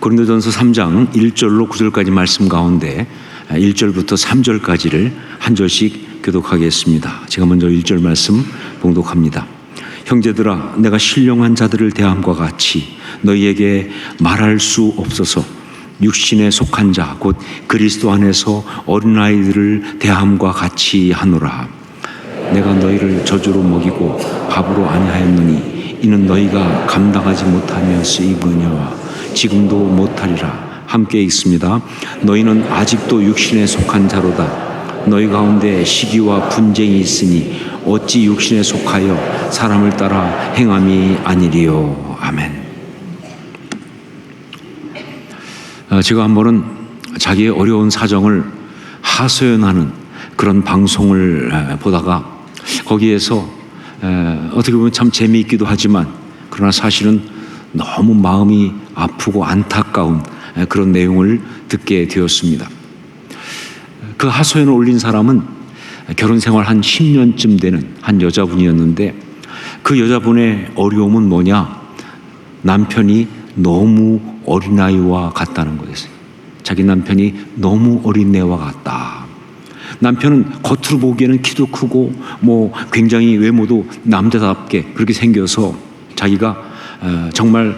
고린도전서 3장 1절로 9절까지 말씀 가운데 1절부터 3절까지를 한 절씩 교독하겠습니다. 제가 먼저 1절 말씀 봉독합니다. 형제들아, 내가 신령한 자들을 대함과 같이 너희에게 말할 수 없어서 육신에 속한 자 곧 그리스도 안에서 어린아이들을 대함과 같이 하노라. 내가 너희를 저주로 먹이고 밥으로 아니하였느니 이는 너희가 감당하지 못하면서이거니와 지금도 못하리라. 함께 읽습니다. 너희는 아직도 육신에 속한 자로다. 너희 가운데 시기와 분쟁이 있으니 어찌 육신에 속하여 사람을 따라 행함이 아니리요. 아멘. 제가 한 번은 자기의 어려운 사정을 하소연하는 그런 방송을 보다가 거기에서 어떻게 보면 참 재미있기도 하지만 그러나 사실은 너무 마음이 아프고 안타까운 그런 내용을 듣게 되었습니다. 그 하소연을 올린 사람은 결혼 생활 한 10년쯤 되는 한 여자분이었는데 그 여자분의 어려움은 뭐냐? 남편이 너무 어린아이와 같다는 거였어요. 자기 남편이 너무 어린애와 같다. 남편은 겉으로 보기에는 키도 크고 굉장히 외모도 남자답게 그렇게 생겨서 자기가 정말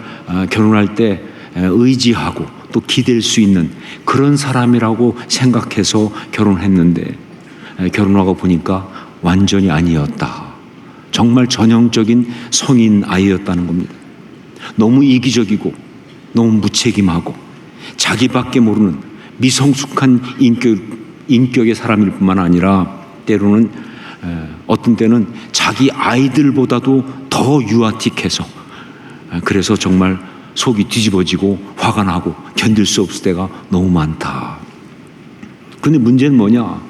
결혼할 때 의지하고 또 기댈 수 있는 그런 사람이라고 생각해서 결혼했는데 결혼하고 보니까 완전히 아니었다. 정말 전형적인 성인 아이였다는 겁니다. 너무 이기적이고 너무 무책임하고 자기밖에 모르는 미성숙한 인격의 사람일 뿐만 아니라 때로는 어떤 때는 자기 아이들보다도 더 유아틱해서 그래서 정말 속이 뒤집어지고 화가 나고 견딜 수 없을 때가 너무 많다. 그런데 문제는 뭐냐?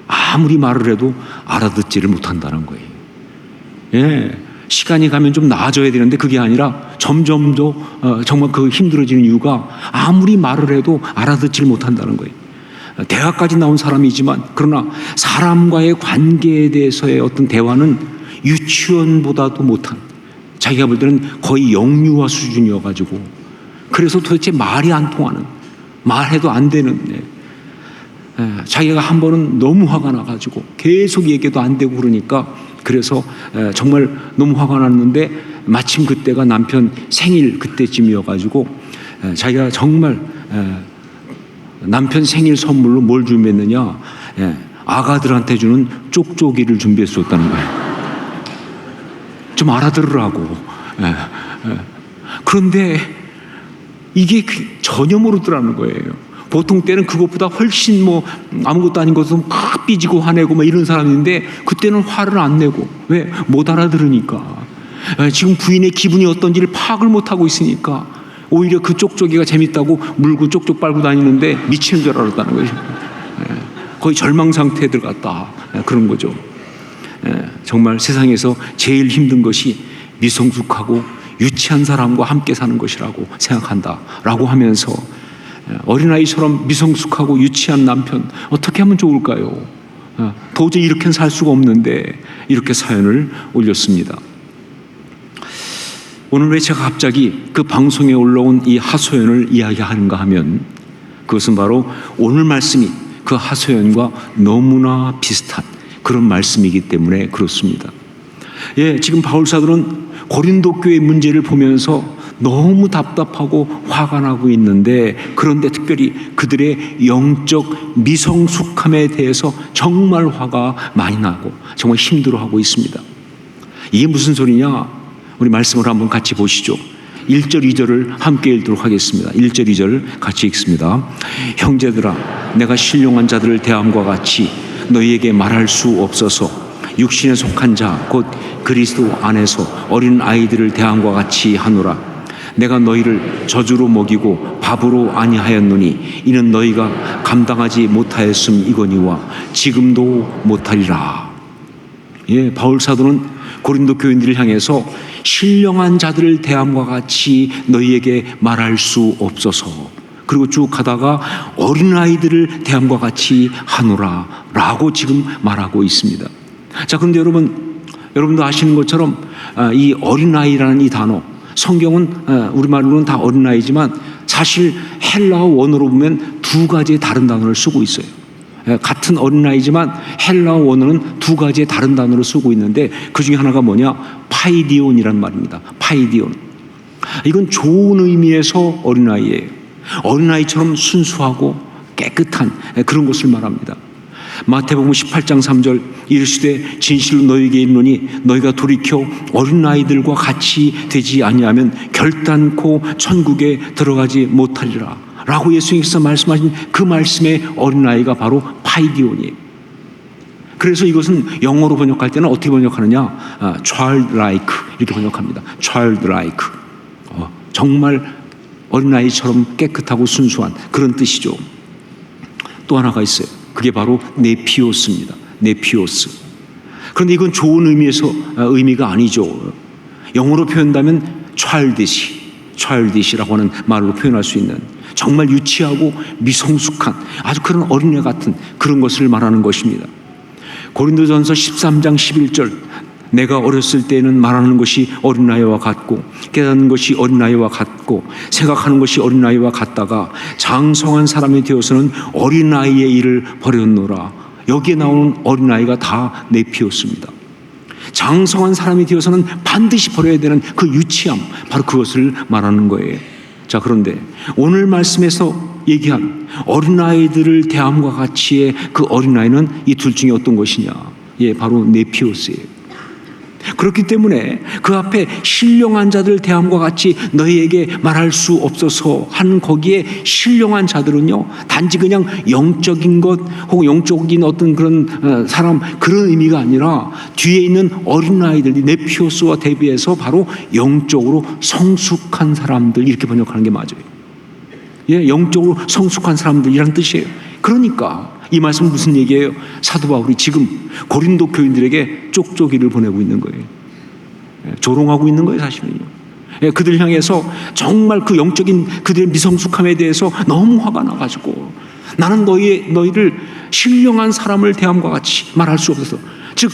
아무리 말을 해도 알아듣지를 못한다는 거예요. 시간이 가면 좀 나아져야 되는데 그게 아니라 점점 더 정말 그 힘들어지는 이유가 아무리 말을 해도 알아듣지를 못한다는 거예요. 대학까지 나온 사람이지만 그러나 사람과의 관계에 대해서의 어떤 대화는 유치원보다도 못한, 자기가 볼 때는 거의 영유아 수준이어가지고 그래서 도대체 말이 안 통하는, 말해도 안 되는, 자기가 한 번은 너무 화가 나가지고 계속 얘기도 안 되고 그러니까 그래서 정말 너무 화가 났는데 마침 그때가 남편 생일 그때쯤이어가지고 자기가 정말 남편 생일 선물로 뭘 준비했느냐, 아가들한테 주는 쪽쪽이를 준비했었다는 거예요. 좀 알아들으라고. 그런데 이게 전혀 모르더라는 거예요. 보통 때는 그것보다 훨씬 아무것도 아닌 것도 막 삐지고 화내고 이런 사람인데 그때는 화를 안 내고, 왜? 못 알아들으니까. 지금 부인의 기분이 어떤지를 파악을 못하고 있으니까 오히려 그 쪽쪽이가 재밌다고 물고 쪽쪽 빨고 다니는데 미치는 줄 알았다는 거죠. 거의 절망 상태에 들어갔다. 그런 거죠. 정말 세상에서 제일 힘든 것이 미성숙하고 유치한 사람과 함께 사는 것이라고 생각한다 라고 하면서 어린아이처럼 미성숙하고 유치한 남편 어떻게 하면 좋을까요? 도저히 이렇게는 살 수가 없는데 이렇게 사연을 올렸습니다. 오늘 왜 제가 갑자기 그 방송에 올라온 이 하소연을 이야기하는가 하면 그것은 바로 오늘 말씀이 그 하소연과 너무나 비슷한 그런 말씀이기 때문에 그렇습니다. 지금 바울 사도는 고린도 교회 문제를 보면서 너무 답답하고 화가 나고 있는데 그런데 특별히 그들의 영적 미성숙함에 대해서 정말 화가 많이 나고 정말 힘들어하고 있습니다. 이게 무슨 소리냐? 우리 말씀을 한번 같이 보시죠. 1절 2절을 함께 읽도록 하겠습니다. 1절 2절 같이 읽습니다. 형제들아, 내가 신령한 자들을 대함과 같이 너희에게 말할 수 없어서 육신에 속한 자 곧 그리스도 안에서 어린 아이들을 대함과 같이 하노라. 내가 너희를 저주로 먹이고 밥으로 아니하였노니 이는 너희가 감당하지 못하였음이거니와 지금도 못하리라. 바울 사도는 고린도 교인들을 향해서 신령한 자들을 대함과 같이 너희에게 말할 수 없어서, 그리고 쭉 가다가 어린아이들을 대함과 같이 하노라 라고 지금 말하고 있습니다. 자, 그런데 여러분도 아시는 것처럼 이 어린아이라는 이 단어, 성경은 우리말로는 다 어린아이지만 사실 헬라어 원어로 보면 두 가지의 다른 단어를 쓰고 있어요. 같은 어린아이지만 헬라어 원어는 두 가지의 다른 단어를 쓰고 있는데 그 중에 하나가 뭐냐? 파이디온이란 말입니다. 파이디온. 이건 좋은 의미에서 어린아이예요. 어린아이처럼 순수하고 깨끗한 그런 것을 말합니다. 마태복음 18장 3절 이르시되 진실로 너희에게 이르노니 너희가 돌이켜 어린아이들과 같이 되지 아니하면 결단코 천국에 들어가지 못하리라 라고 예수님께서 말씀하신 그 말씀의 어린아이가 바로 파이디온이에요. 그래서 이것은 영어로 번역할 때는 어떻게 번역하느냐? childlike 이렇게 번역합니다. childlike. 정말 어린아이처럼 깨끗하고 순수한 그런 뜻이죠. 또 하나가 있어요. 그게 바로 네피오스입니다. 네피오스. 그런데 이건 좋은 의미가 아니죠. 영어로 표현한다면 childish라고 하는 말로 표현할 수 있는 정말 유치하고 미성숙한 아주 그런 어린애 같은 그런 것을 말하는 것입니다. 고린도전서 13장 11절 내가 어렸을 때에는 말하는 것이 어린아이와 같고 깨닫는 것이 어린아이와 같고 생각하는 것이 어린아이와 같다가 장성한 사람이 되어서는 어린아이의 일을 버렸노라. 여기에 나오는 어린아이가 다 네피오스입니다. 장성한 사람이 되어서는 반드시 버려야 되는 그 유치함, 바로 그것을 말하는 거예요. 자, 그런데 오늘 말씀에서 얘기한 어린아이들을 대함과 같이의 그 어린아이는 이 둘 중에 어떤 것이냐? 예, 바로 네피오스예요. 그렇기 때문에 그 앞에 신령한 자들 대함과 같이 너희에게 말할 수 없어서 하는 거기에 신령한 자들은요, 단지 그냥 영적인 것 혹은 영적인 어떤 그런 사람 그런 의미가 아니라 뒤에 있는 어린아이들 네피오스와 대비해서 바로 영적으로 성숙한 사람들 이렇게 번역하는 게 맞아요. 예, 영적으로 성숙한 사람들이란 뜻이에요. 그러니까 이 말씀은 무슨 얘기예요? 사도 바울이 지금 고린도 교인들에게 쪽쪽이를 보내고 있는 거예요. 조롱하고 있는 거예요, 사실은요. 그들 향해서 정말 그 영적인 그들의 미성숙함에 대해서 너무 화가 나가지고 나는 너희를 신령한 사람을 대함과 같이 말할 수 없어서, 즉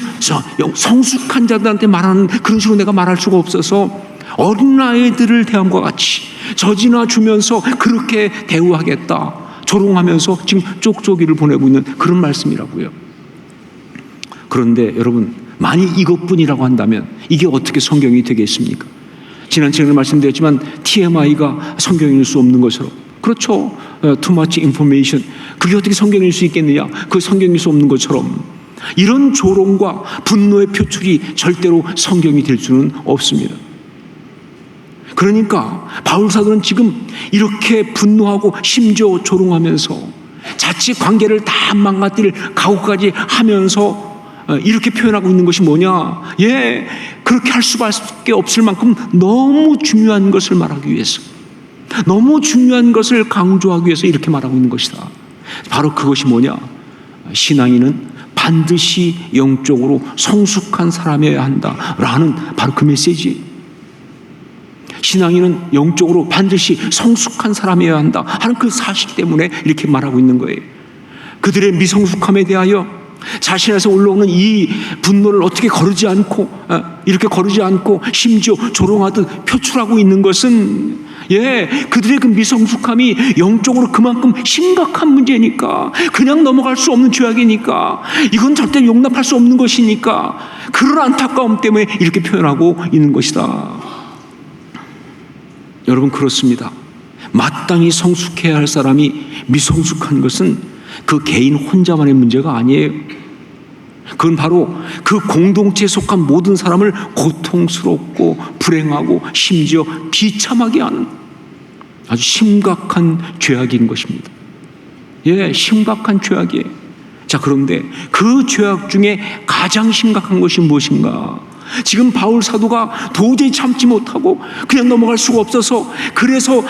성숙한 자들한테 말하는 그런 식으로 내가 말할 수가 없어서 어린아이들을 대함과 같이 젖이나 주면서 그렇게 대우하겠다. 조롱하면서 지금 쪽쪽이를 보내고 있는 그런 말씀이라고요. 그런데 여러분, 만약 이것뿐이라고 한다면 이게 어떻게 성경이 되겠습니까? 지난 시간에 말씀드렸지만 TMI가 성경일 수 없는 것처럼, 그렇죠. Too much information. 그게 어떻게 성경일 수 있겠느냐? 그 성경일 수 없는 것처럼 이런 조롱과 분노의 표출이 절대로 성경이 될 수는 없습니다. 그러니까 바울 사도는 지금 이렇게 분노하고 심지어 조롱하면서 자칫 관계를 다 망가뜨릴 각오까지 하면서 이렇게 표현하고 있는 것이 뭐냐? 예, 그렇게 할 수밖에 없을 만큼 너무 중요한 것을 말하기 위해서, 너무 중요한 것을 강조하기 위해서 이렇게 말하고 있는 것이다. 바로 그것이 뭐냐? 신앙인은 반드시 영적으로 성숙한 사람이어야 한다라는 바로 그 메시지. 신앙인은 영적으로 반드시 성숙한 사람이어야 한다 하는 그 사실 때문에 이렇게 말하고 있는 거예요. 그들의 미성숙함에 대하여 자신에서 올라오는 이 분노를 어떻게 이렇게 거르지 않고 심지어 조롱하듯 표출하고 있는 것은, 예, 그들의 그 미성숙함이 영적으로 그만큼 심각한 문제니까, 그냥 넘어갈 수 없는 죄악이니까, 이건 절대 용납할 수 없는 것이니까 그런 안타까움 때문에 이렇게 표현하고 있는 것이다. 여러분, 그렇습니다. 마땅히 성숙해야 할 사람이 미성숙한 것은 그 개인 혼자만의 문제가 아니에요. 그건 바로 그 공동체에 속한 모든 사람을 고통스럽고 불행하고 심지어 비참하게 하는 아주 심각한 죄악인 것입니다. 예, 심각한 죄악이에요. 자, 그런데 그 죄악 중에 가장 심각한 것이 무엇인가? 지금 바울 사도가 도저히 참지 못하고 그냥 넘어갈 수가 없어서, 그래서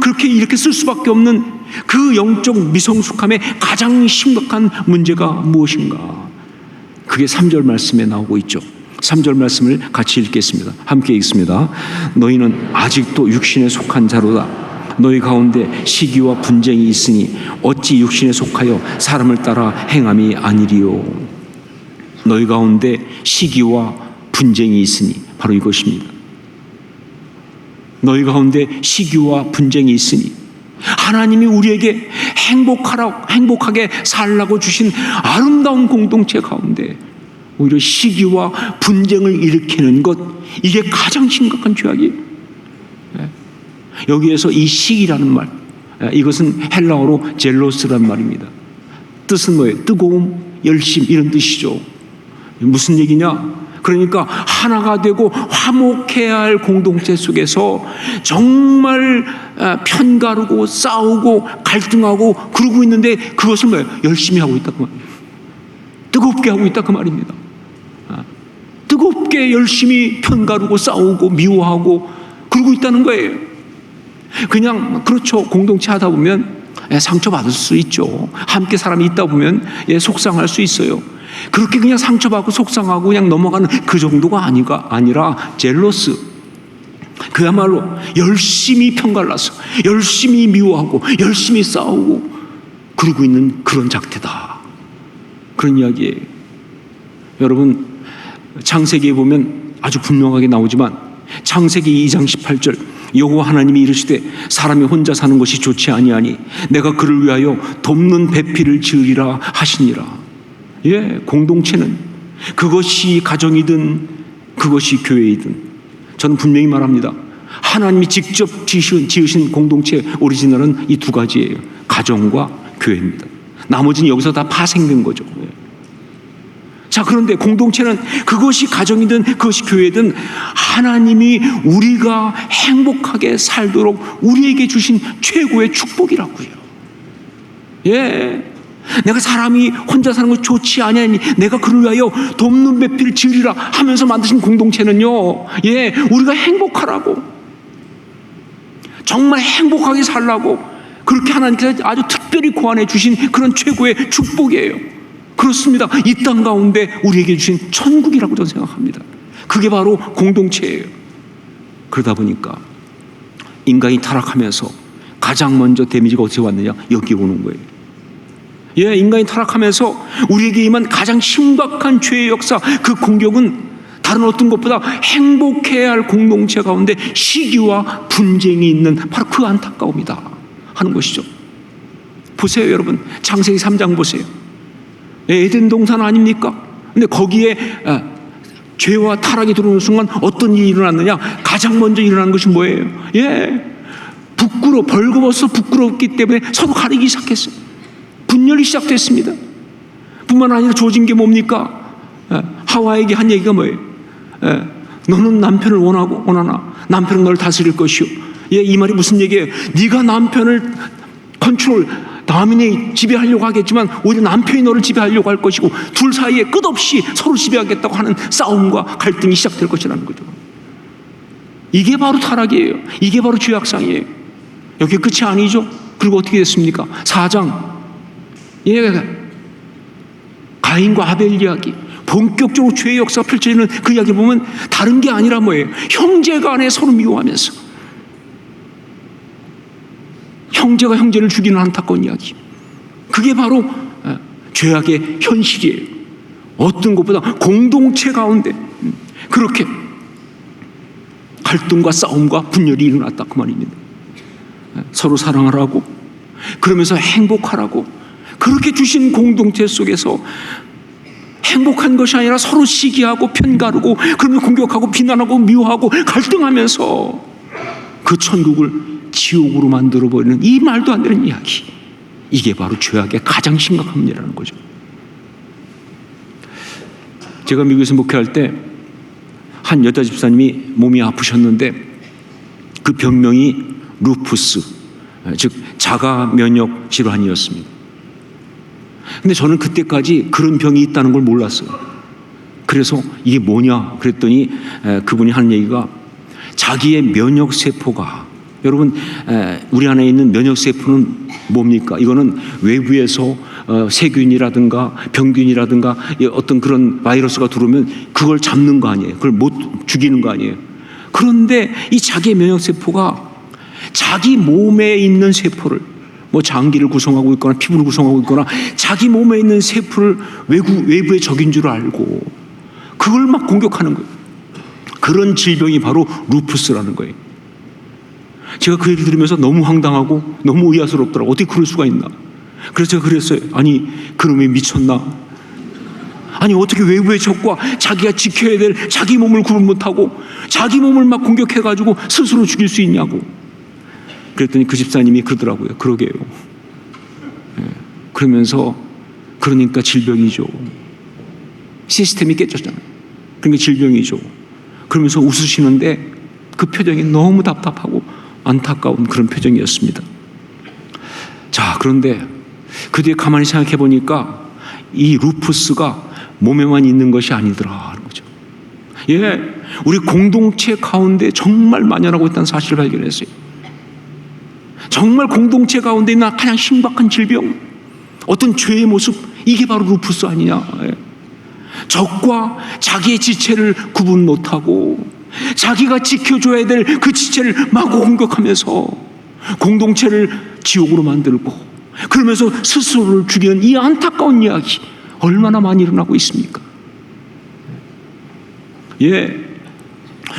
그렇게 이렇게 쓸 수밖에 없는 그 영적 미성숙함의 가장 심각한 문제가 무엇인가? 그게 3절 말씀에 나오고 있죠. 3절 말씀을 같이 읽겠습니다. 함께 읽습니다. 너희는 아직도 육신에 속한 자로다. 너희 가운데 시기와 분쟁이 있으니 어찌 육신에 속하여 사람을 따라 행함이 아니리요. 너희 가운데 시기와 분쟁이 있으니, 바로 이것입니다. 너희 가운데 시기와 분쟁이 있으니, 하나님이 우리에게 행복하게 살라고 주신 아름다운 공동체 가운데 오히려 시기와 분쟁을 일으키는 것, 이게 가장 심각한 죄악이에요. 여기에서 이 시기라는 말, 이것은 헬라어로 젤로스란 말입니다. 뜻은 뭐예요? 뜨거움, 열심, 이런 뜻이죠. 무슨 얘기냐? 그러니까 하나가 되고 화목해야 할 공동체 속에서 정말 편가르고 싸우고 갈등하고 그러고 있는데 그것을 뭐예요? 열심히 하고 있다 그 말이에요. 뜨겁게 하고 있다 그 말입니다. 뜨겁게 열심히 편가르고 싸우고 미워하고 그러고 있다는 거예요. 그냥 그렇죠. 공동체 하다 보면 상처받을 수 있죠. 함께 사람이 있다 보면 속상할 수 있어요. 그렇게 그냥 상처받고 속상하고 그냥 넘어가는 그 정도가 아니라 젤러스, 그야말로 열심히 편갈라서 열심히 미워하고 열심히 싸우고 그러고 있는 그런 작태다, 그런 이야기예요. 여러분, 창세기에 보면 아주 분명하게 나오지만 창세기 2장 18절, 여호와 하나님이 이르시되 사람이 혼자 사는 것이 좋지 아니하니 내가 그를 위하여 돕는 배필을 지으리라 하시니라. 공동체는 그것이 가정이든 그것이 교회이든 저는 분명히 말합니다. 하나님이 직접 지으신 공동체 오리지널은 이 두 가지예요. 가정과 교회입니다. 나머지는 여기서 다 파생된 거죠. 자, 그런데 공동체는 그것이 가정이든 그것이 교회든 하나님이 우리가 행복하게 살도록 우리에게 주신 최고의 축복이라고요. 내가 사람이 혼자 사는 것 좋지 아니하니 내가 그를 위하여 돕는 배필을 지으리라 하면서 만드신 공동체는요, 우리가 행복하라고, 정말 행복하게 살라고 그렇게 하나님께서 아주 특별히 고안해 주신 그런 최고의 축복이에요. 그렇습니다. 이 땅 가운데 우리에게 주신 천국이라고 저는 생각합니다. 그게 바로 공동체예요. 그러다 보니까 인간이 타락하면서 가장 먼저 데미지가 어디서 왔느냐? 여기 오는 거예요. 인간이 타락하면서 우리에게 임한 가장 심각한 죄의 역사, 그 공격은 다른 어떤 것보다 행복해야 할 공동체 가운데 시기와 분쟁이 있는 바로 그 안타까움이다 하는 것이죠. 보세요, 여러분. 창세기 3장 보세요. 에덴 동산 아닙니까? 근데 거기에 죄와 타락이 들어오는 순간 어떤 일이 일어났느냐? 가장 먼저 일어나는 것이 뭐예요? 벌거벗어 부끄럽기 때문에 서로 가리기 시작했어요. 분열이 시작됐습니다. 뿐만 아니라 주어진 게 뭡니까? 하와에게 한 얘기가 뭐예요? 너는 남편을 원하나 남편은 너를 다스릴 것이요. 이 말이 무슨 얘기예요? 네가 남편을 남인이 지배하려고 하겠지만 오히려 남편이 너를 지배하려고 할 것이고 둘 사이에 끝없이 서로 지배하겠다고 하는 싸움과 갈등이 시작될 것이라는 거죠. 이게 바로 타락이에요. 이게 바로 죄악상이에요. 여기 끝이 아니죠. 그리고 어떻게 됐습니까? 4장 가인과 아벨 이야기, 본격적으로 죄의 역사가 펼쳐지는 그 이야기 보면 다른 게 아니라 뭐예요? 형제간에 서로 미워하면서 형제가 형제를 죽이는 안타까운 이야기. 그게 바로 죄악의 현실이에요. 어떤 것보다 공동체 가운데 그렇게 갈등과 싸움과 분열이 일어났다 그 말입니다. 서로 사랑하라고, 그러면서 행복하라고, 그렇게 주신 공동체 속에서 행복한 것이 아니라 서로 시기하고 편가르고 그러면 공격하고 비난하고 미워하고 갈등하면서 그 천국을 지옥으로 만들어버리는 이 말도 안 되는 이야기, 이게 바로 죄악의 가장 심각한 문제라는 거죠. 제가 미국에서 목회할 때 한 여자 집사님이 몸이 아프셨는데 그 병명이 루푸스, 즉 자가 면역 질환이었습니다. 근데 저는 그때까지 그런 병이 있다는 걸 몰랐어요. 그래서 이게 뭐냐 그랬더니 그분이 하는 얘기가 자기의 면역세포가, 여러분 우리 안에 있는 면역세포는 뭡니까? 이거는 외부에서 세균이라든가 병균이라든가 어떤 그런 바이러스가 들어오면 그걸 잡는 거 아니에요. 그걸 못 죽이는 거 아니에요. 그런데 이 자기의 면역세포가 자기 몸에 있는 세포를, 뭐 장기를 구성하고 있거나 피부를 구성하고 있거나 자기 몸에 있는 세포를 외부의 적인 줄 알고 그걸 막 공격하는 거예요. 그런 질병이 바로 루푸스라는 거예요. 제가 그 얘기를 들으면서 너무 황당하고 너무 의아스럽더라고요. 어떻게 그럴 수가 있나. 그래서 제가 그랬어요. 아니, 그놈이 미쳤나? 아니, 어떻게 외부의 적과 자기가 지켜야 될 자기 몸을 구분 못하고 자기 몸을 막 공격해가지고 스스로 죽일 수 있냐고. 그랬더니 그 집사님이 그러더라고요. 그러게요. 그러면서 그러니까 질병이죠. 시스템이 깨졌잖아요. 그러니까 질병이죠. 그러면서 웃으시는데 그 표정이 너무 답답하고 안타까운 그런 표정이었습니다. 자, 그런데 그 뒤에 가만히 생각해 보니까 이 루푸스가 몸에만 있는 것이 아니더라 하는 거죠. 예, 우리 공동체 가운데 정말 만연하고 있다는 사실을 발견했어요. 정말 공동체 가운데 있는 가장 심각한 질병, 어떤 죄의 모습, 이게 바로 루푸스 아니냐. 적과 자기의 지체를 구분 못하고 자기가 지켜줘야 될 그 지체를 마구 공격하면서 공동체를 지옥으로 만들고 그러면서 스스로를 죽이는 이 안타까운 이야기 얼마나 많이 일어나고 있습니까? 예,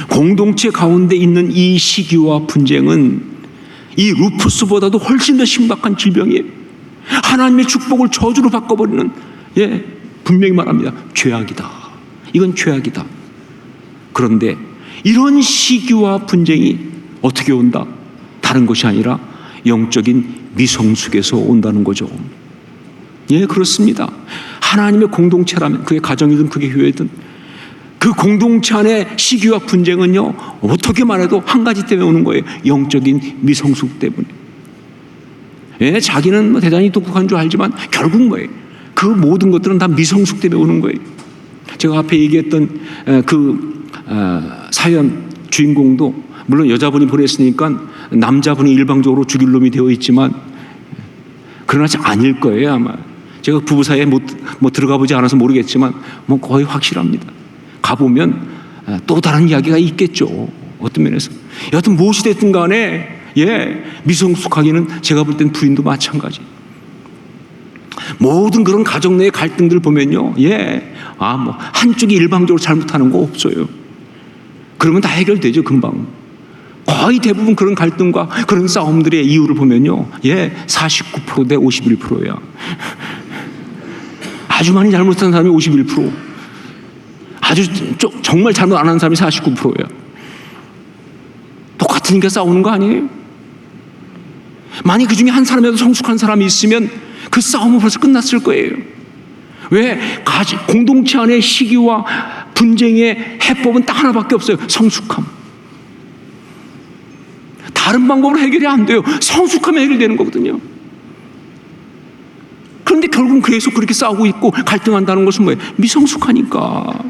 공동체 가운데 있는 이 시기와 분쟁은 이 루푸스보다도 훨씬 더 심각한 질병이에요. 하나님의 축복을 저주로 바꿔버리는, 예, 분명히 말합니다. 죄악이다. 이건 죄악이다. 그런데 이런 시기와 분쟁이 어떻게 온다? 다른 것이 아니라 영적인 미성숙에서 온다는 거죠. 예, 그렇습니다. 하나님의 공동체라면 그게 가정이든 그게 교회든 그 공동체 안의 시기와 분쟁은요, 어떻게 말해도 한 가지 때문에 오는 거예요. 영적인 미성숙 때문에. 예, 자기는 뭐 대단히 똑똑한 줄 알지만 결국 뭐예요? 그 모든 것들은 다 미성숙 때문에 오는 거예요. 제가 앞에 얘기했던 사연 주인공도 물론 여자분이 보냈으니까 남자분이 일방적으로 죽일 놈이 되어 있지만 그러나 아닐 거예요 아마. 제가 부부 사이에 뭐 들어가 보지 않아서 모르겠지만 뭐 거의 확실합니다. 가보면 또 다른 이야기가 있겠죠. 어떤 면에서. 여하튼 무엇이 됐든 간에, 예, 미성숙하기는 제가 볼 땐 부인도 마찬가지. 모든 그런 가정 내의 갈등들 보면요, 예, 뭐 한쪽이 일방적으로 잘못하는 거 없어요. 그러면 다 해결되죠, 금방. 거의 대부분 그런 갈등과 그런 싸움들의 이유를 보면요, 예, 49% 대 51%야. 아주 많이 잘못한 사람이 51%, 아주 정말 잘못 안 하는 사람이 49%야. 똑같으니까 싸우는 거 아니에요? 만약 그 중에 한 사람이라도 성숙한 사람이 있으면 그 싸움은 벌써 끝났을 거예요. 왜? 공동체 안의 시기와 분쟁의 해법은 딱 하나밖에 없어요. 성숙함. 다른 방법으로 해결이 안 돼요. 성숙하면 해결되는 거거든요. 그런데 결국은 계속 그렇게 싸우고 있고 갈등한다는 것은 뭐예요? 미성숙하니까.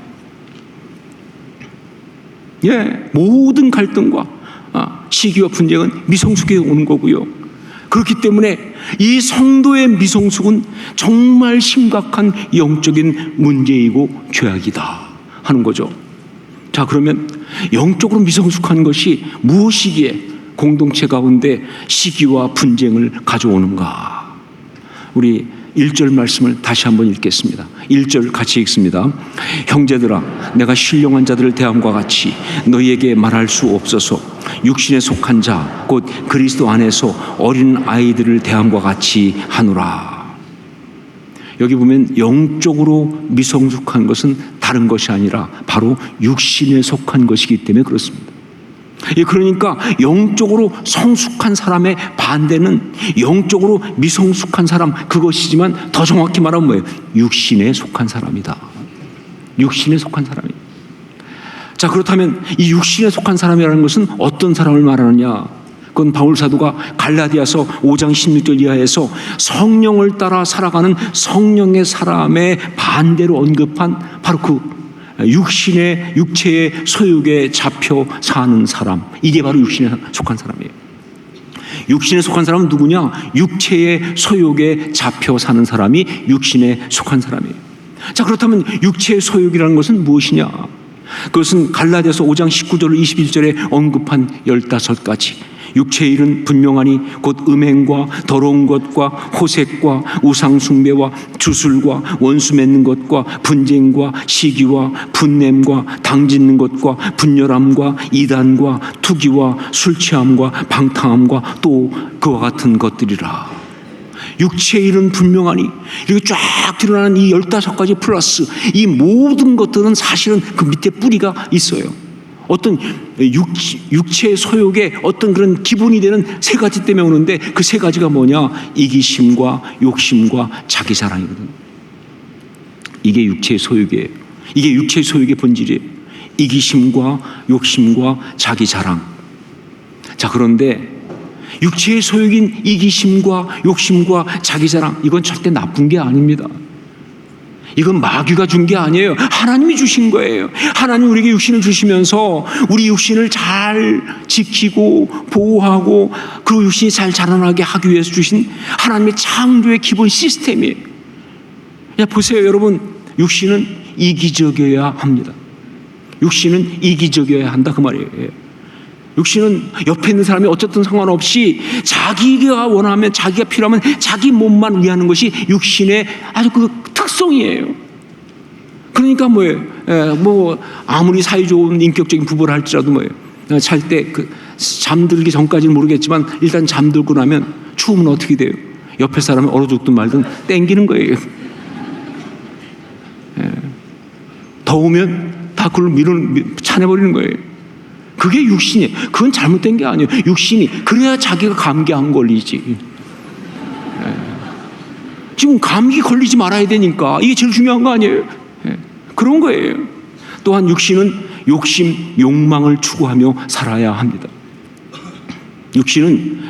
예, 모든 갈등과 시기와 분쟁은 미성숙에 오는 거고요. 그렇기 때문에 이 성도의 미성숙은 정말 심각한 영적인 문제이고 죄악이다 하는 거죠. 자, 그러면 영적으로 미성숙한 것이 무엇이기에 공동체 가운데 시기와 분쟁을 가져오는가? 우리 1절 말씀을 다시 한번 읽겠습니다. 1절 같이 읽습니다. 형제들아, 내가 신령한 자들을 대함과 같이 너희에게 말할 수 없어서 육신에 속한 자 곧 그리스도 안에서 어린 아이들을 대함과 같이 하노라. 여기 보면 영적으로 미성숙한 것은 다른 것이 아니라 바로 육신에 속한 것이기 때문에 그렇습니다. 그러니까 영적으로 성숙한 사람의 반대는 영적으로 미성숙한 사람, 그것이지만 더 정확히 말하면 뭐예요? 육신에 속한 사람이다. 육신에 속한 사람이다. 자, 그렇다면 이 육신에 속한 사람이라는 것은 어떤 사람을 말하느냐? 그건 바울 사도가 갈라디아서 5장 16절 이하에서 성령을 따라 살아가는 성령의 사람의 반대로 언급한 바로 그 육체의 소욕에 잡혀 사는 사람, 이게 바로 육신에 속한 사람이에요. 육신에 속한 사람은 누구냐? 육체의 소욕에 잡혀 사는 사람이 육신에 속한 사람이에요. 자, 그렇다면 육체의 소욕이라는 것은 무엇이냐? 그것은 갈라디아서 5장 19절 21절에 언급한 15가지 육체의 일은 분명하니 곧 음행과 더러운 것과 호색과 우상숭배와 주술과 원수 맺는 것과 분쟁과 시기와 분냄과 당짓는 것과 분열함과 이단과 투기와 술취함과 방탕함과 또 그와 같은 것들이라. 육체의 일은 분명하니, 이렇게 쫙 드러나는 이 15가지 플러스 이 모든 것들은 사실은 그 밑에 뿌리가 있어요. 어떤 육체의 소욕의 어떤 그런 기본이 되는 3가지 때문에 오는데, 그 3가지가 뭐냐? 이기심과 욕심과 자기자랑이거든요. 이게 육체의 소욕이에요. 이게 육체의 소욕의 본질이에요. 이기심과 욕심과 자기자랑. 자, 그런데 육체의 소욕인 이기심과 욕심과 자기자랑, 이건 절대 나쁜 게 아닙니다. 이건 마귀가 준 게 아니에요. 하나님이 주신 거예요. 하나님 우리에게 육신을 주시면서 우리 육신을 잘 지키고 보호하고 그 육신이 잘 자라나게 하기 위해서 주신 하나님의 창조의 기본 시스템이에요. 보세요, 여러분. 육신은 이기적이어야 합니다. 육신은 이기적이어야 한다, 그 말이에요. 육신은 옆에 있는 사람이 어쨌든 상관없이 자기가 원하면, 자기가 필요하면 자기 몸만 위하는 것이 육신의 아주 그 특성이에요. 그러니까 뭐예요? 아무리 사이 좋은 인격적인 부부를 할지라도 뭐예요? 잘 때 잠들기 전까지는 모르겠지만 일단 잠들고 나면 추우면 어떻게 돼요? 옆에 사람은 얼어 죽든 말든 땡기는 거예요. 더우면 다 그걸 차내버리는 거예요. 그게 육신이에요. 그건 잘못된 게 아니에요. 육신이 그래야 자기가 감기 안 걸리지. 지금 감기 걸리지 말아야 되니까 이게 제일 중요한 거 아니에요? 그런 거예요. 또한 육신은 욕심, 욕망을 추구하며 살아야 합니다. 육신은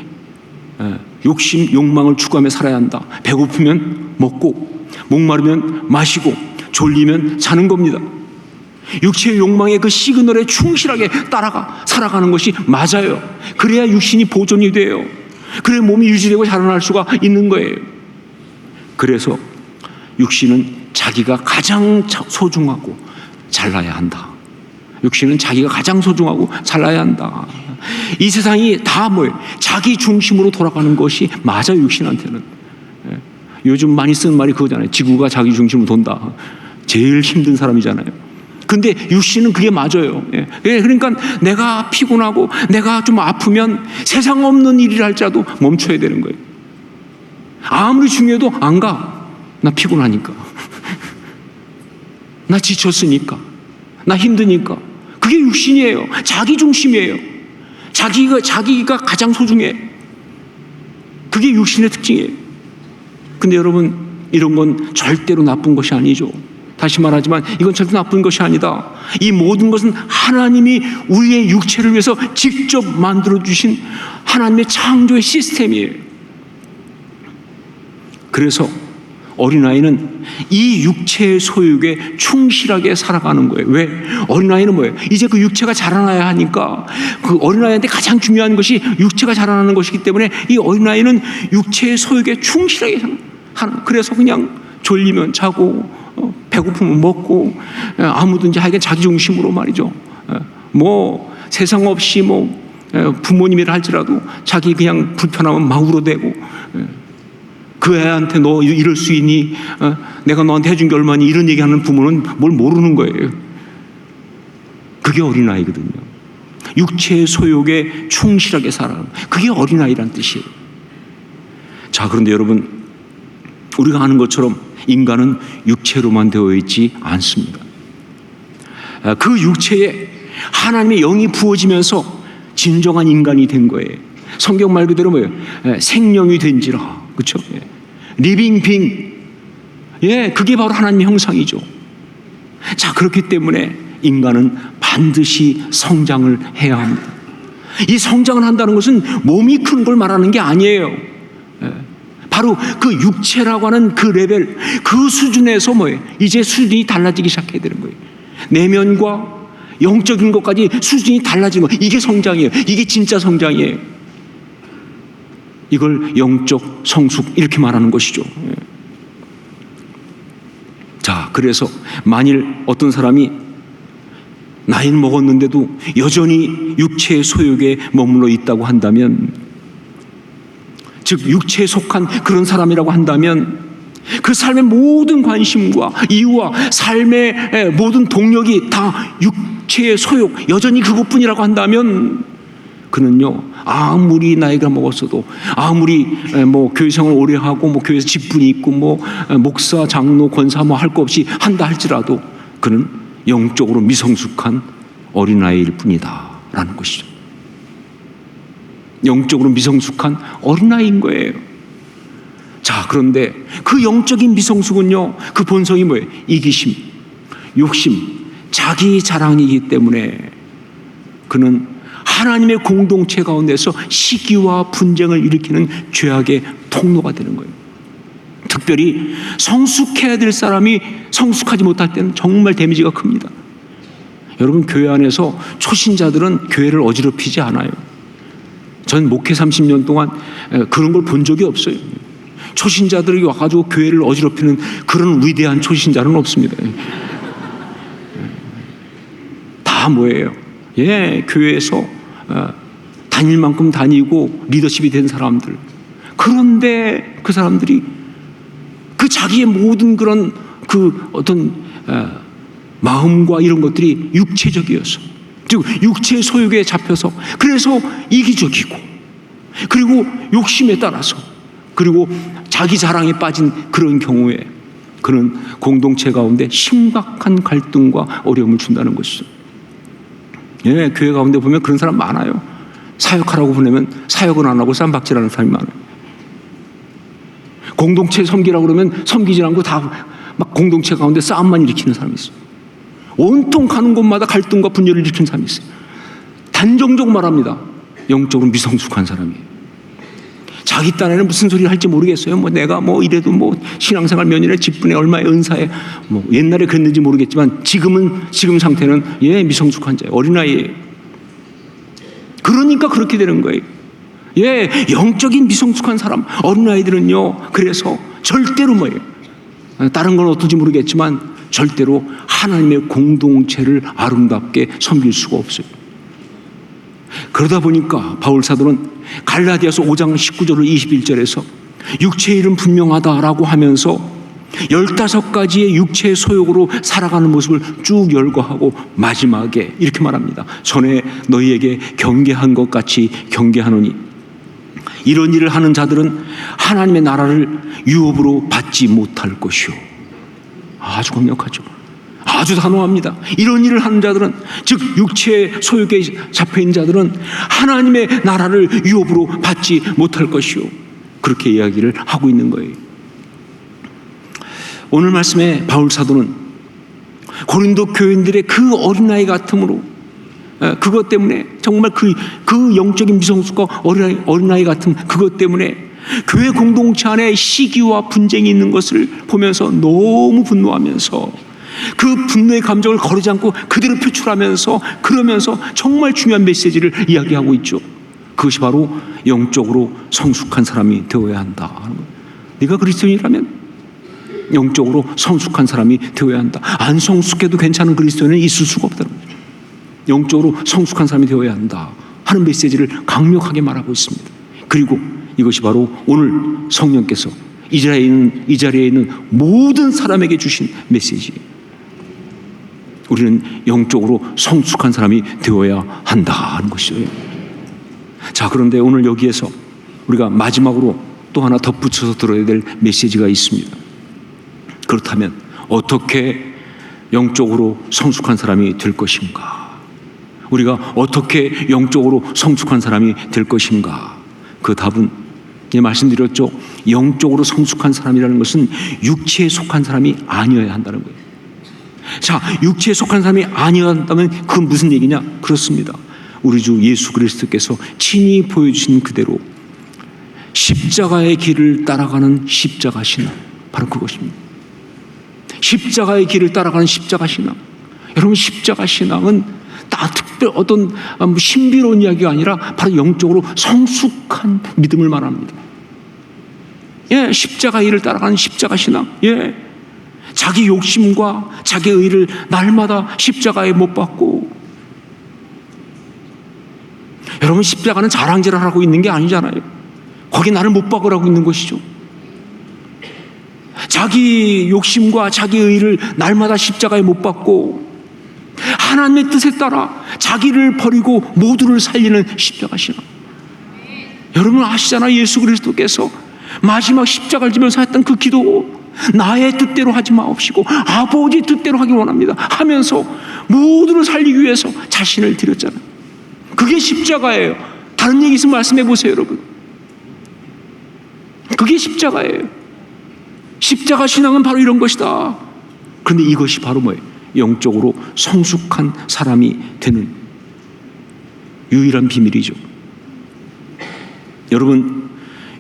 욕심, 욕망을 추구하며 살아야 한다. 배고프면 먹고, 목마르면 마시고, 졸리면 자는 겁니다. 육체의 욕망의 그 시그널에 충실하게 따라가 살아가는 것이 맞아요. 그래야 육신이 보존이 돼요. 그래야 몸이 유지되고 자라날 수가 있는 거예요. 그래서 육신은 자기가 가장 소중하고 잘나야 한다. 육신은 자기가 가장 소중하고 잘나야 한다. 이 세상이 다 뭐예요? 자기 중심으로 돌아가는 것이 맞아요, 육신한테는. 요즘 많이 쓰는 말이 그거잖아요. 지구가 자기 중심으로 돈다. 제일 힘든 사람이잖아요. 근데 육신은 그게 맞아요. 그러니까 내가 피곤하고 내가 좀 아프면 세상 없는 일이라 할지라도 멈춰야 되는 거예요. 아무리 중요해도 안 가. 나 피곤하니까. 나 지쳤으니까. 나 힘드니까. 그게 육신이에요. 자기 중심이에요. 자기가 가장 소중해. 그게 육신의 특징이에요. 근데 여러분, 이런 건 절대로 나쁜 것이 아니죠. 다시 말하지만 이건 절대 나쁜 것이 아니다. 이 모든 것은 하나님이 우리의 육체를 위해서 직접 만들어주신 하나님의 창조의 시스템이에요. 그래서 어린아이는 이 육체의 소욕에 충실하게 살아가는 거예요. 왜? 어린아이는 뭐예요? 이제 그 육체가 자라나야 하니까 그 어린아이한테 가장 중요한 것이 육체가 자라나는 것이기 때문에 이 어린아이는 육체의 소욕에 충실하게 하는, 그래서 그냥 졸리면 자고 배고프면 먹고 아무든지 하여간 자기 중심으로 말이죠. 뭐 세상 없이 부모님이라 할지라도 자기 그냥 불편하면 막 울어대고, 그 애한테 너 이럴 수 있니? 내가 너한테 해준 게 얼마니? 이런 얘기하는 부모는 뭘 모르는 거예요. 그게 어린아이거든요. 육체의 소욕에 충실하게 살아가는, 그게 어린아이란 뜻이에요. 자, 그런데 여러분, 우리가 아는 것처럼 인간은 육체로만 되어 있지 않습니다. 그 육체에 하나님의 영이 부어지면서 진정한 인간이 된 거예요. 성경 말 그대로 뭐예요? 생명이 된지라. 그렇죠? 리빙 빙. 그게 바로 하나님의 형상이죠. 자, 그렇기 때문에 인간은 반드시 성장을 해야 합니다. 이 성장을 한다는 것은 몸이 큰 걸 말하는 게 아니에요. 바로 그 육체라고 하는 그 레벨, 그 수준에서 뭐예요? 이제 수준이 달라지기 시작해야 되는 거예요. 내면과 영적인 것까지 수준이 달라지는 거예요. 이게 성장이에요. 이게 진짜 성장이에요. 이걸 영적 성숙 이렇게 말하는 것이죠. 자, 그래서 만일 어떤 사람이 나이는 먹었는데도 여전히 육체의 소욕에 머물러 있다고 한다면, 즉 육체에 속한 그런 사람이라고 한다면, 그 삶의 모든 관심과 이유와 삶의 모든 동력이 다 육체의 소욕, 여전히 그것뿐이라고 한다면, 그는요, 아무리 나이가 먹었어도, 아무리 교회 생활 오래 하고 교회에서 직분이 있고 목사, 장로, 권사 할 거 없이 한다 할지라도 그는 영적으로 미성숙한 어린아이일 뿐이다 라는 것이죠. 영적으로 미성숙한 어린아이인 거예요. 자, 그런데 그 영적인 미성숙은요, 그 본성이 뭐예요? 이기심, 욕심, 자기 자랑이기 때문에 그는 하나님의 공동체 가운데서 시기와 분쟁을 일으키는 죄악의 통로가 되는 거예요. 특별히 성숙해야 될 사람이 성숙하지 못할 때는 정말 데미지가 큽니다. 여러분, 교회 안에서 초신자들은 교회를 어지럽히지 않아요. 전 목회 30년 동안 그런 걸 본 적이 없어요. 초신자들이 와가지고 교회를 어지럽히는 그런 위대한 초신자는 없습니다. 다 뭐예요? 교회에서 다닐 만큼 다니고 리더십이 된 사람들. 그런데 그 사람들이 그 자기의 모든 그런 그 어떤 마음과 이런 것들이 육체적이어서, 즉 육체의 소욕에 잡혀서, 그래서 이기적이고, 그리고 욕심에 따라서, 그리고 자기 자랑에 빠진 그런 경우에 그는 공동체 가운데 심각한 갈등과 어려움을 준다는 것이죠. 교회 가운데 보면 그런 사람 많아요. 사역하라고 보내면 사역은 안 하고 쌈박질하는 사람이 많아요. 공동체 섬기라고 그러면 섬기지 않고 다 막 공동체 가운데 싸움만 일으키는 사람이 있어요. 온통 가는 곳마다 갈등과 분열을 일으키는 사람이 있어요. 단정적 말합니다. 영적으로 미성숙한 사람이에요. 자기 딴에는 무슨 소리를 할지 모르겠어요. 내가 이래도 신앙생활 몇 년에 직분에 얼마의 은사에 옛날에 그랬는지 모르겠지만 지금 상태는 미성숙한 자예요. 어린아이예요. 그러니까 그렇게 되는 거예요. 영적인 미성숙한 사람, 어린아이들은요, 그래서 절대로 다른 건 어떨지 모르겠지만 절대로 하나님의 공동체를 아름답게 섬길 수가 없어요. 그러다 보니까 바울 사도는 갈라디아서 5장 19절로 21절에서 육체의 일은 분명하다라고 하면서 15가지의 육체의 소욕으로 살아가는 모습을 쭉 열거하고 마지막에 이렇게 말합니다. 전에 너희에게 경계한 것 같이 경계하노니 이런 일을 하는 자들은 하나님의 나라를 유업으로 받지 못할 것이요. 아주 강력하죠. 아주 단호합니다. 이런 일을 하는 자들은, 즉 육체의 소욕에 잡혀있는 자들은 하나님의 나라를 유업으로 받지 못할 것이요. 그렇게 이야기를 하고 있는 거예요. 오늘 말씀에 바울 사도는 고린도 교인들의 그 어린아이 같음으로, 그것 때문에 정말 그 영적인 미성숙과 어린아이 같은 그것 때문에 교회 공동체 안에 시기와 분쟁이 있는 것을 보면서 너무 분노하면서 그 분노의 감정을 거르지 않고 그대로 표출하면서, 그러면서 정말 중요한 메시지를 이야기하고 있죠. 그것이 바로 영적으로 성숙한 사람이 되어야 한다. 네가 그리스도인이라면 영적으로 성숙한 사람이 되어야 한다. 안 성숙해도 괜찮은 그리스도인은 있을 수가 없다는 거죠. 영적으로 성숙한 사람이 되어야 한다 하는 메시지를 강력하게 말하고 있습니다. 그리고 이것이 바로 오늘 성령께서 이 자리에 있는 모든 사람에게 주신 메시지예요. 우리는 영적으로 성숙한 사람이 되어야 한다 하는 것이죠. 자, 그런데 오늘 여기에서 우리가 마지막으로 또 하나 덧붙여서 들어야 될 메시지가 있습니다. 그렇다면 어떻게 영적으로 성숙한 사람이 될 것인가? 우리가 어떻게 영적으로 성숙한 사람이 될 것인가? 그 답은 말씀드렸죠. 영적으로 성숙한 사람이라는 것은 육체에 속한 사람이 아니어야 한다는 거예요. 자, 육체에 속한 사람이 아니어야 한다면 그건 무슨 얘기냐? 그렇습니다. 우리 주 예수 그리스도께서 친히 보여주신 그대로 십자가의 길을 따라가는 십자가 신앙, 바로 그것입니다. 십자가의 길을 따라가는 십자가 신앙. 여러분, 십자가 신앙은 특별 어떤 신비로운 이야기가 아니라 바로 영적으로 성숙한 믿음을 말합니다. 십자가 일을 따라가는 십자가 신앙. 자기 욕심과 자기 의를 날마다 십자가에 못 박고 여러분, 십자가는 자랑질하고 있는 게 아니잖아요. 거기 나를 못 박으라고 있는 것이죠. 자기 욕심과 자기 의를 날마다 십자가에 못 박고 하나님의 뜻에 따라 자기를 버리고 모두를 살리는 십자가 신앙. 여러분 아시잖아요. 예수 그리스도께서 마지막 십자가를 지면서 했던 그 기도, 나의 뜻대로 하지 마옵시고 아버지 뜻대로 하기 원합니다 하면서 모두를 살리기 위해서 자신을 드렸잖아요. 그게 십자가예요. 다른 얘기 있으면 말씀해 보세요, 여러분. 그게 십자가예요. 십자가 신앙은 바로 이런 것이다. 그런데 이것이 바로 뭐예요? 영적으로 성숙한 사람이 되는 유일한 비밀이죠. 여러분,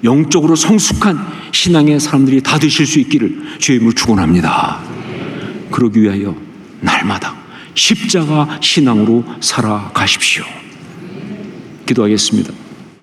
영적으로 성숙한 신앙의 사람들이 다 되실 수 있기를 주의 이름으로 축원합니다. 그러기 위하여 날마다 십자가 신앙으로 살아가십시오. 기도하겠습니다.